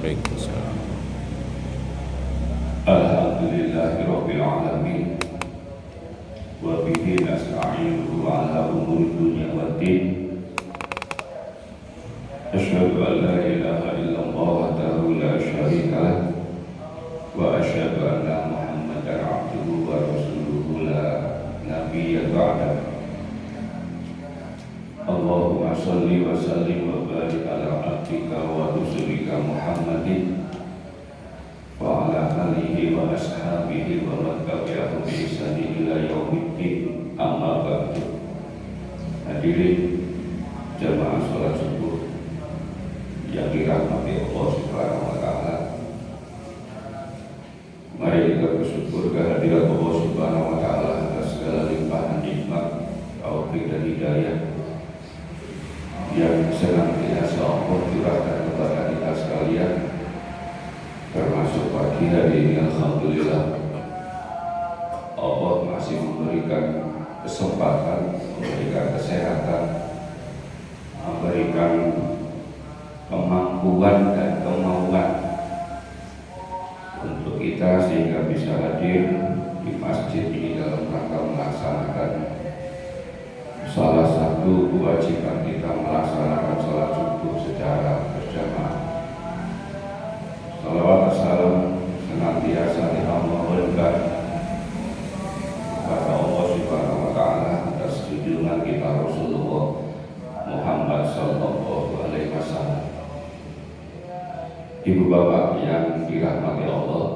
Waalaikumsalam. Alhamdulillahirabbil alamin wa bihi nasta'inuhu ala umuri dunya waddin. Asyhadu an la ilaha illallah wahdahu la syarika lah wa asyhadu anna Muhammadan abduhu wa rasuluhu la nabiyya ba'da. Allahumma shalli wa sallim wa barik ala abdika wa rasulika Muhammadin wa ala alihi wa ashabihi wa man tabi'ahum bi ihsanin ila yaumiddin. Amma ba'du. Hadirin jamaah salat subuh yang dirahmati Allah Subhanahu wa taala, mari kita bersyukur kehadirat Allah Subhanahu wa taala atas segala limpahan nikmat, taufik dan hidayah yang senantiasa Allah curahkan kepada kita sekalian, termasuk pagi hari ini. Alhamdulillah Allah masih memberikan kesempatan, memberikan kesehatan, memberikan kemampuan dan kemauan untuk kita sehingga bisa hadir di masjid ini dalam rangka melaksanakan salah satu kewajiban kita, melaksanakan salat subuh secara berjamaah. Salawat dan salam senantiasa dimohonkan kepada Allah Subhanahu wa taala atas junjungan kita Rasulullah Muhammad sallallahu alaihi wasallam. Ibu bapak yang dirahmati Allah,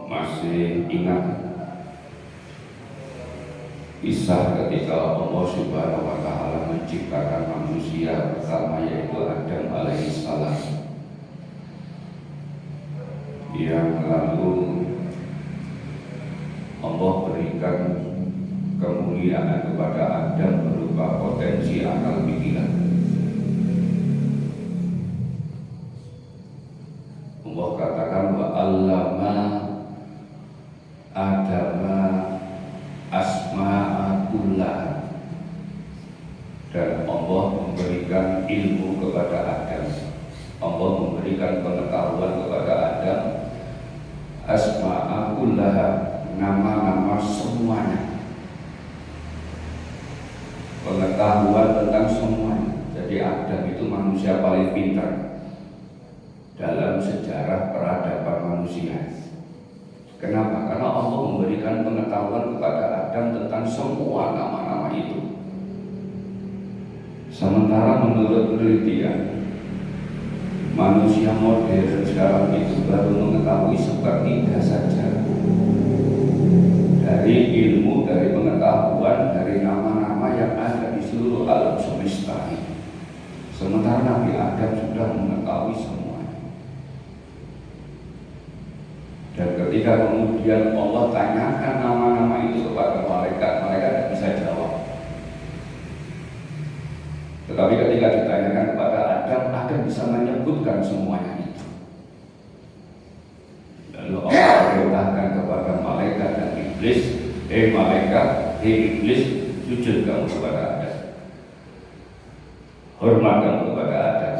masih ingat kisah ketika Allah Subhanahu wa taala menciptakan manusia pertama, yaitu Adam alaihissalam, yang lalu Allah berikan kemuliaan kepada Adam berupa potensi akal pikiran. Allah katakan wa allama Adama asma'a kullah, dan Allah memberikan ilmu kepada Adam, Allah memberikan pengetahuan kepada Adam asma'a kullah, nama-nama semuanya, pengetahuan tentang semuanya. Jadi Adam itu manusia paling pintar dalam sejarah peradaban manusia. Kenapa? Karena Allah memberikan pengetahuan kepada Adam tentang semua nama-nama itu. Sementara menurut penelitian, manusia modern sekarang itu baru mengetahui sepertiga saja dari ilmu, dari pengetahuan, dari nama-nama yang ada di seluruh alam semesta ini. Sementara Nabi Adam sudah mengetahui semua. Dan ketika kemudian Allah tanyakan nama-nama itu kepada malaikat, malaikat tidak bisa jawab. Tetapi ketika ditanyakan kepada Adam, Adam bisa menyebutkan semuanya itu. Lalu Allah perintahkan kepada malaikat dan iblis, malaikat, iblis, sujud kamu kepada Adam, hormat kamu kepada Adam.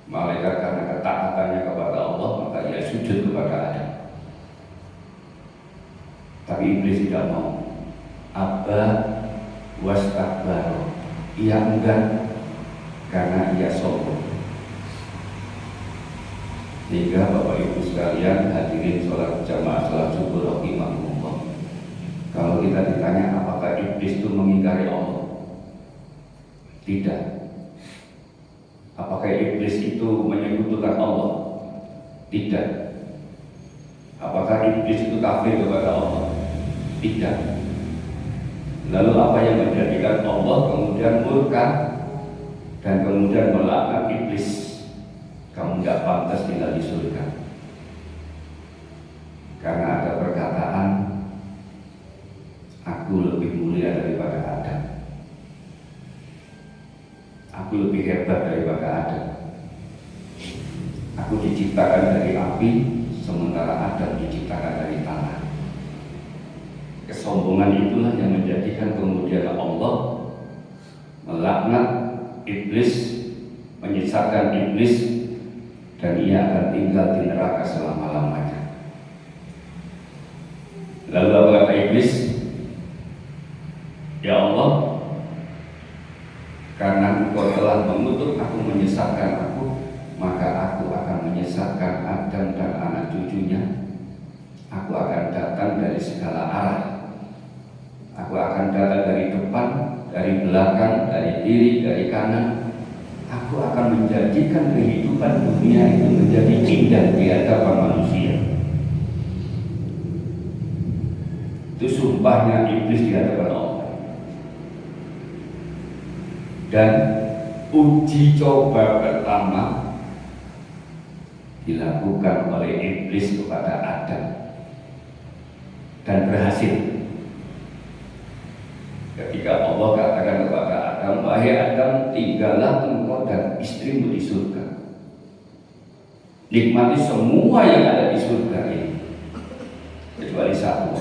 Malaikat karena ketaatannya kepada Allah, maka ia sujud kepada Adam. Tapi iblis tidak mau. Aba wastakbar, ia enggan karena ia sombong. Sehingga Bapak Ibu sekalian, hadirin sholat jamaah sholat subuh rahimahumullah, kalau kita ditanya apakah iblis itu mengingkari Allah? Tidak. Apakah iblis itu menyekutukan Allah? Tidak. Apakah iblis itu kafir kepada Allah? Tidak. Lalu apa yang menjadikan Allah kemudian murka dan kemudian melaknat iblis? Kamu tidak pantas tinggal di surga. Karena ada perkataan, aku lebih mulia daripada Adam, aku lebih hebat daripada Adam. Aku diciptakan dari api, sementara Adam diciptakan dari tanah. Kesombongan itulah yang menjadikan kemudian Allah melaknat iblis, menyisakan iblis dan ia akan tinggal di neraka selama-lamanya. Lalu apa kata iblis? Ya Allah, karena Engkau telah mengutuk aku menyesatkan aku, maka aku akan menyesatkan Adam dan anak cucunya. Aku akan datang dari segala arah. Aku akan datang dari depan, dari belakang, dari kiri, dari kanan. Aku akan menjadikan kehidupan dunia itu menjadi indah di hadapan manusia. Itu sumpahnya iblis di hadapan Allah. Dan uji coba pertama dilakukan oleh iblis kepada Adam dan berhasil. Ketika Allah katakan kepada Adam, wahai Adam, tinggallah engkau dan istrimu di surga. Nikmati semua yang ada di surga ini, kecuali satu.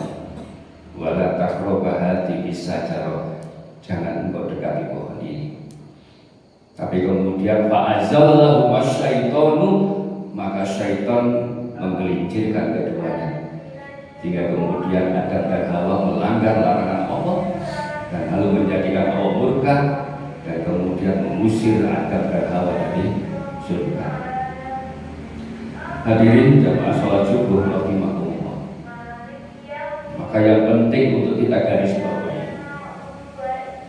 Wala taqraba hadhihi syajarah. Jangan engkau dekati pohon ini. Tapi kemudian fa'azallahu wasyaitonu, maka syaitan menggelincirkan keduanya. Hingga kemudian Adam dan Hawa melanggar larangan Allah dan lalu menjadikan Allah murka dan kemudian mengusir Adam dan Hawa dari surga. Hadirin jamaah salat subuh rahimahumullah. Maka yang penting untuk kita garis bawahi,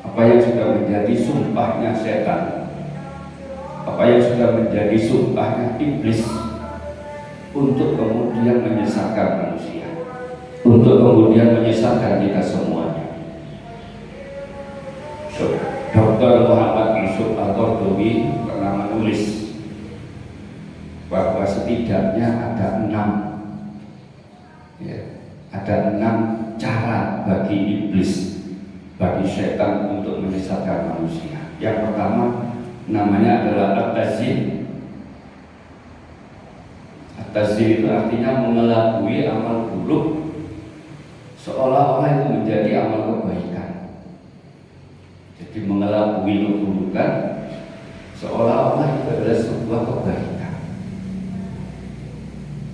apa yang sudah menjadi sumpahnya setan, apa yang sudah menjadi sumpahnya iblis untuk kemudian menyesatkan manusia, untuk kemudian menyesatkan kita semuanya. Dr. Muhammad Yusuf Al-Qaradawi pernah menulis bahwa setidaknya ada 6 cara bagi iblis, bagi setan untuk menyesatkan manusia. Yang pertama namanya adalah at-tazyin. At-tazyin itu artinya mengelabui amal buruk seolah-olah itu menjadi amal kebaikan. Jadi mengelabui keburukan seolah-olah itu adalah sebuah kebaikan.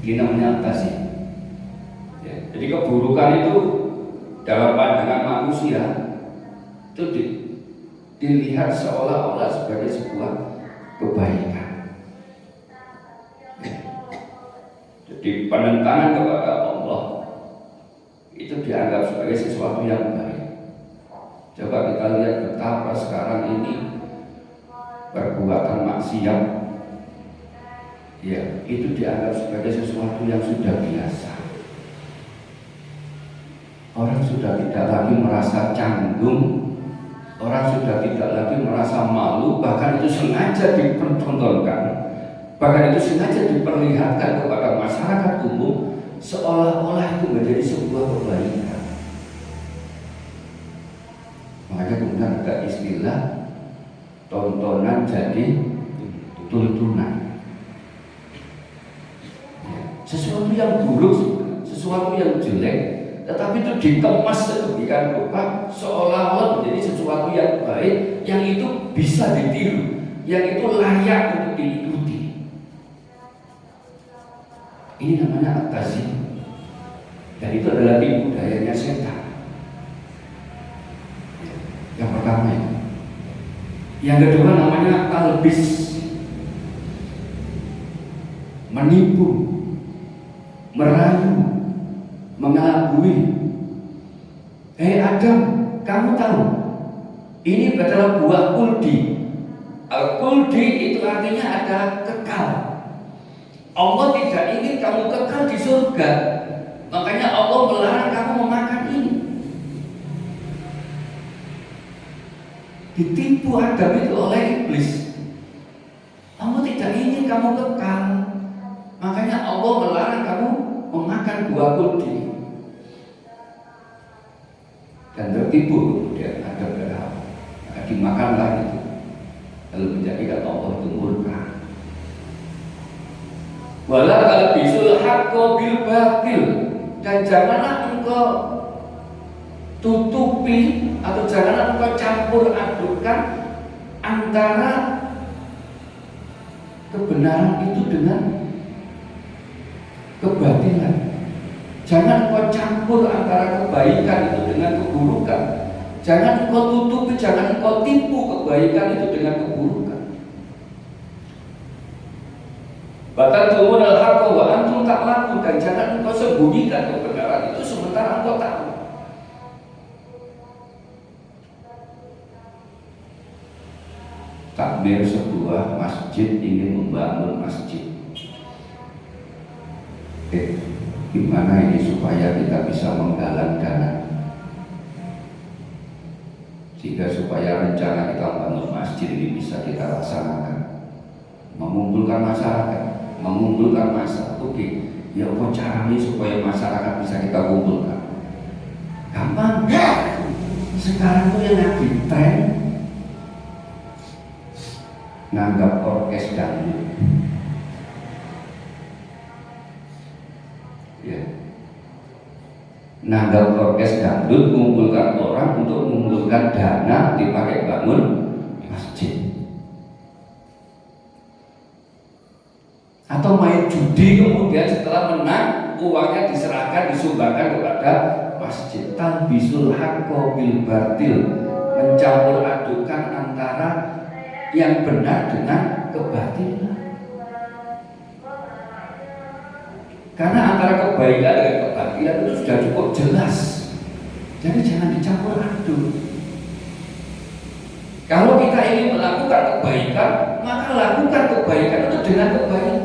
Ini namanya at-tazyin. Jadi keburukan itu dalam pandangan manusia itu dilihat seolah-olah sebagai sebuah kebaikan. Jadi penentangan kepada Allah itu dianggap sebagai sesuatu yang baik. Coba kita lihat betapa sekarang ini perbuatan maksiat, ya, itu dianggap sebagai sesuatu yang sudah biasa. Orang sudah tidak lagi merasa canggung, orang sudah tidak lagi merasa malu, bahkan itu sengaja dipertontonkan, bahkan itu sengaja diperlihatkan kepada masyarakat umum seolah-olah itu menjadi sebuah kebaikan. Makanya kemudian ada istilah tontonan jadi tuntunan. Sesuatu yang buruk, sesuatu yang jelek, tetapi itu dikemas sedemikian rupa seolah-olah menjadi sesuatu yang baik, yang itu bisa ditiru, yang itu layak untuk diikuti. Ini namanya at-tazyin. Dan itu adalah tipu dayanya setan. Yang pertama itu. Yang kedua namanya talbis, menipu, merayu, mengelabui. Adam, kamu tahu ini adalah buah kuldi. Kuldi itu artinya adalah kekal. Allah tidak ingin kamu kekal di surga, makanya Allah melarang kamu memakan ini. Ditipu Adam itu oleh iblis. Allah tidak ingin kamu kekal, makanya Allah melarang kamu memakan buah kuldi. Dan tertipu kemudian Adam dan Hawa, maka dimakanlah itu, lalu menjadikan Allah itu murka. Wala talbisul haqqo bil batil, dan janganlah engkau tutupi atau janganlah engkau campur adukkan antara kebenaran itu dengan kebatilan. Jangan kau campur antara kebaikan itu dengan keburukan. Jangan kau tutupi, jangan kau tipu kebaikan itu dengan keburukan. Bahkan tumun al-haqqa wa antum ta'lamun, dan jangan kau sembunyikan kebenaran itu sementara kau tahu. Takbir sebuah masjid ingin membangun masjid. Gimana ini supaya kita bisa menggalang dana, sehingga supaya rencana kita membangun masjid ini bisa kita laksanakan, mengumpulkan masyarakat, mengumpulkan massa. Oke, ya apa caranya supaya masyarakat bisa kita kumpulkan? Gampang. Sekarang tuh yang lagi tren nganggap orkes dangdut. Ya. Nanggap orkes dangdut, mengumpulkan orang untuk mengumpulkan dana dipakai bangun masjid. Atau main judi, kemudian setelah menang uangnya diserahkan, disumbangkan kepada masjid. Talbisul haqqo bil batil, mencampur adukan antara yang benar dengan kebatilan. Karena antara kebaikan dengan kebatilan itu sudah cukup jelas. Jadi jangan dicampur aduk. Kalau kita ingin melakukan kebaikan, maka lakukan kebaikan itu dengan kebaikan,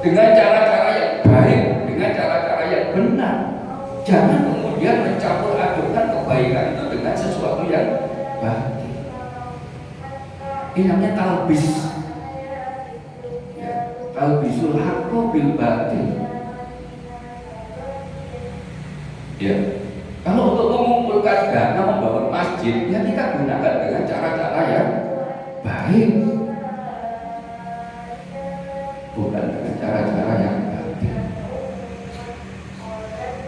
dengan cara-cara yang baik, dengan cara-cara yang benar. Jangan kemudian mencampur adukkan kebaikan itu dengan sesuatu yang batil. Ini namanya talbis. Ya, talbisul haqqo bil batil. Ya, kalau untuk mengumpulkan dana membangun masjid, ya kita gunakan dengan cara-cara yang baik, bukan dengan cara-cara yang batil.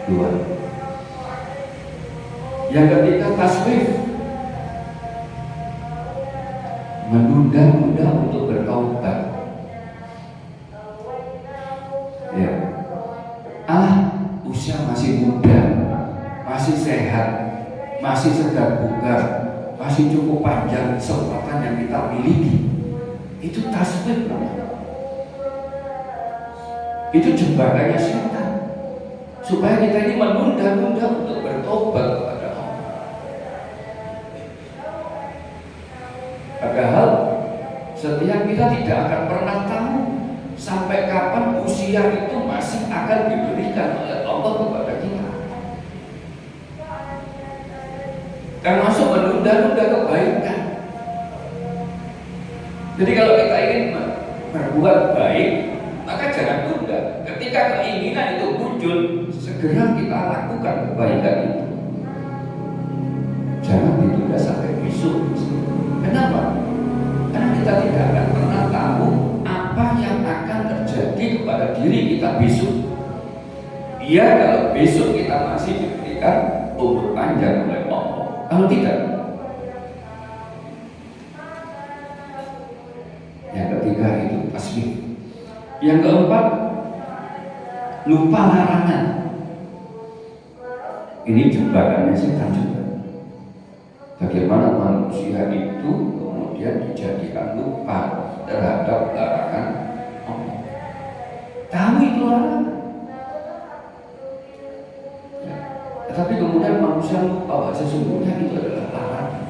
Dua. Yang ketiga, taswif, menunda-nunda untuk bertaubat. Ya, usia masih muda, masih sehat, masih segar bugar, masih cukup panjang kesempatan yang kita miliki. Itu tasbih namanya. Itu jebakannya setan, supaya kita ini menunda-nunda untuk bertobat kepada Allah. Padahal setiap kita tidak akan pernah tahu sampai kapan usia itu masih akan diberikan oleh Allah kepada kita. Termasuk menunda-nunda kebaikan. Jadi kalau kita ingin berbuat baik, maka jangan tunda. Ketika keinginan itu muncul, segera kita lakukan kebaikan itu. Jangan ditunda sampai besok. Kenapa? Karena kita tidak akan pernah tahu apa yang akan terjadi kepada diri kita besok. Ya, kalau besok kita masih diberikan umur panjang oleh Allah. Kalau tidak, yang ketiga itu tasbih. Yang keempat, lupa larangan. Ini jebakannya setan juga. Bagaimana manusia itu kemudian dijadikan lupa terhadap larangan Allah. Tahu itu larangan, ya. Tetapi kemudian manusia lupa bahwa sesungguhnya itu adalah larangan.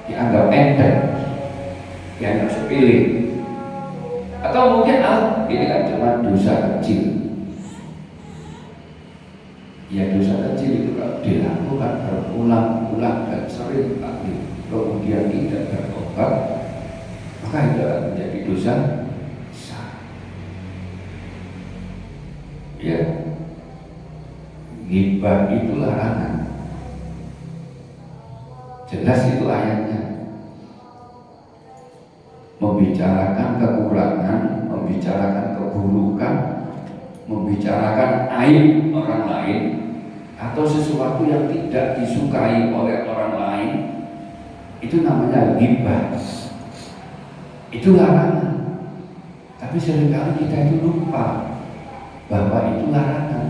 Dianggap enteng, dianggap sepele. Atau mungkin ini kan cuma dosa kecil. Ya, dosa kecil itu kalau dilakukan berulang-ulang dan sering kali kemudian tidak bertobat, maka itu akan menjadi dosa besar. Ya, ghibah itu larangan. Jelas itu ayatnya. Membicarakan kekurangan, membicarakan keburukan, membicarakan aib orang lain atau sesuatu yang tidak disukai oleh orang lain, itu namanya ghibah. Itu larangan. Tapi seringkali kita itu lupa bahwa itu larangan.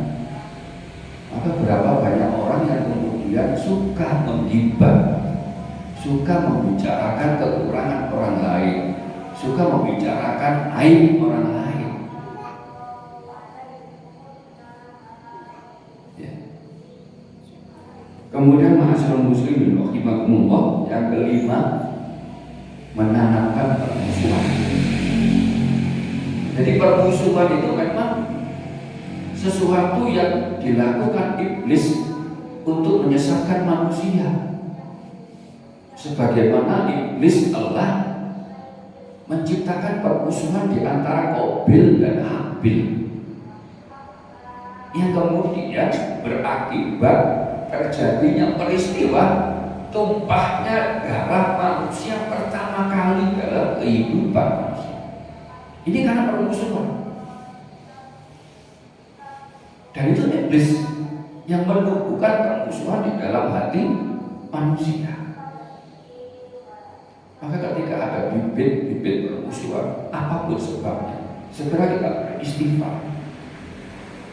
Maka berapa banyak orang yang kemudian suka menggibah, suka membicarakan kekurangan orang lain, suka membicarakan aib orang lain. Ya. Kemudian ma'asyiral muslimin rahimakumullah, yang kelima, menanamkan permusuhan. Jadi permusuhan itu memang sesuatu yang dilakukan iblis untuk menyesatkan manusia. Sebagaimana iblis Allah menciptakan permusuhan di antara Qabil dan Habil, yang kemudian berakibat terjadinya peristiwa tumpahnya darah manusia pertama kali dalam kehidupan manusia. Ini karena permusuhan. Dan itu iblis yang menumbuhkan permusuhan di dalam hati manusia. Maka ketika ada bibit-bibit permusuhan, apapun sebabnya, segera kita beristighfar,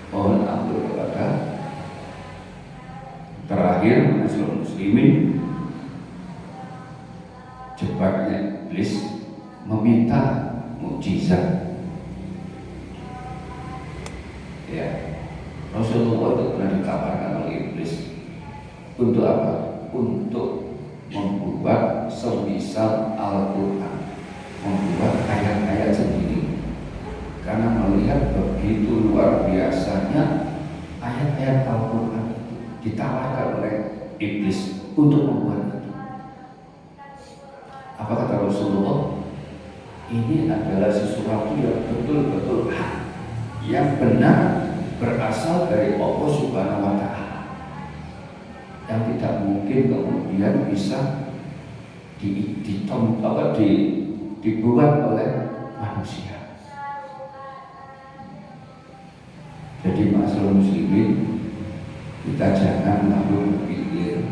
mohon ampun kepada. Terakhir, ma'asyiral muslimin, jebakannya iblis meminta mukjizat. Ya, Rasulullah itu pernah ditawarkan oleh iblis untuk apa? Untuk membuat semisal Al-Quran, membuat ayat-ayat sendiri, karena melihat begitu luar biasanya ayat-ayat Al-Quran itu ditawarkan oleh iblis untuk membuat itu. Apa kata Rasulullah? Ini adalah sesuatu yang betul-betul hak, yang benar, berasal dari Allah Subhanahu wa Ta'ala, yang tidak mungkin kemudian bisa dibuat oleh manusia. Jadi ma'asyiral muslimin, kita jangan lalu berpikir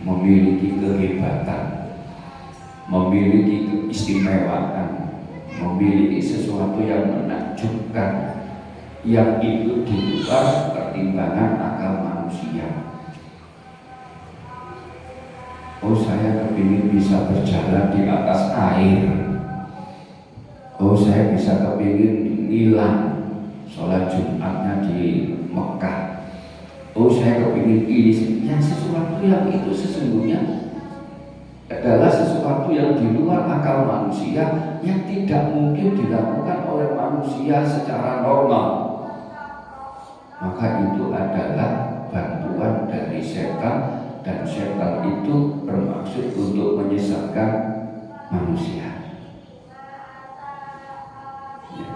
memiliki kehebatan, memiliki keistimewaan, memiliki sesuatu yang menakjubkan, yang itu di luar pertimbangan akal manusia. Oh, saya kepingin bisa berjalan di atas air. Oh, saya bisa kepingin hilang sholat Jumatnya di Mekah. Oh, saya kepingin ini. Yang sesuatu yang itu sesungguhnya adalah sesuatu yang di luar akal manusia, yang tidak mungkin dilakukan oleh manusia secara normal. Maka itu adalah bantuan dari setan, dan setan itu bermaksud untuk menyesatkan manusia. Ya.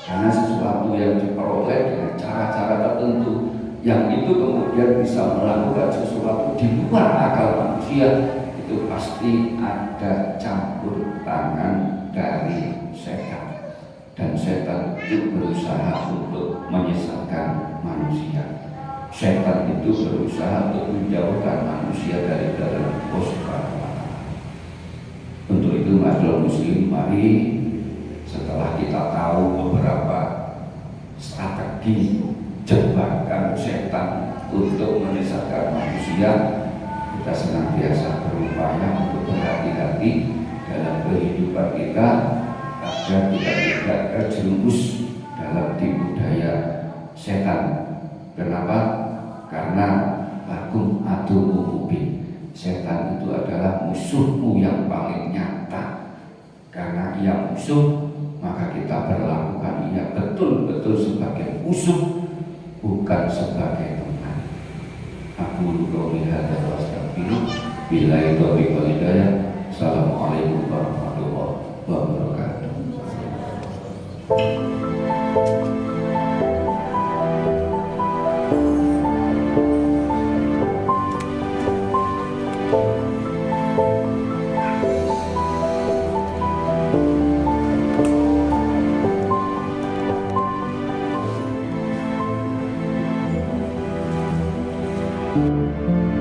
Karena sesuatu yang diperoleh dengan cara-cara tertentu, yang itu kemudian bisa melakukan sesuatu di luar akal manusia, itu pasti ada campur tangan dari setan. Dan setan itu berusaha untuk menyesatkan manusia. Setan itu berusaha untuk menjauhkan manusia dari dalam Allah Subhanahu wa Ta'ala. Untuk itu ma'asyiral muslim, mari setelah kita tahu beberapa strategi jebakan setan untuk menyesatkan manusia, kita senantiasa berupaya untuk berhati-hati dalam kehidupan kita, agar kita tidak terjerumus dalam tipu daya setan. Kenapa? Karena lakum aduwwum mubin. Setan itu adalah musuhmu yang paling nyata. Karena ia musuh, maka kita perlakukan ia betul-betul sebagai musuh, bukan sebagai teman. Aku qouli hadza wa astaghfiru billahi taufiq wal hidayah. Assalamualaikum warahmatullahi wabarakatuh. Thank you.